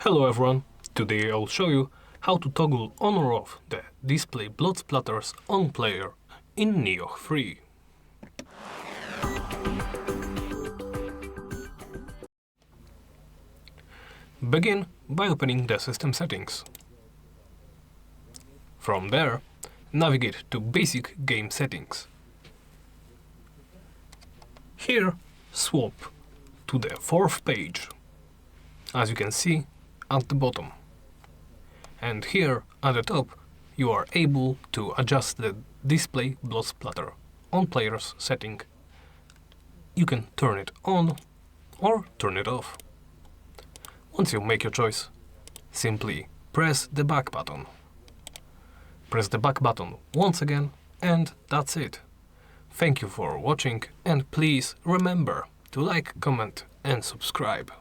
Hello everyone, today I'll show you how to toggle on or off the display blood splatters on player in Nioh 3. Begin by opening the system settings. From there, navigate to basic game settings. Here, swap to the fourth page, as you can see at the bottom. And here at the top, you are able to adjust the display blood splatter on player's setting. You can turn it on or turn it off. Once you make your choice, simply press the back button. Press the back button once again, and that's it. Thank you for watching, and please remember to like, comment and subscribe.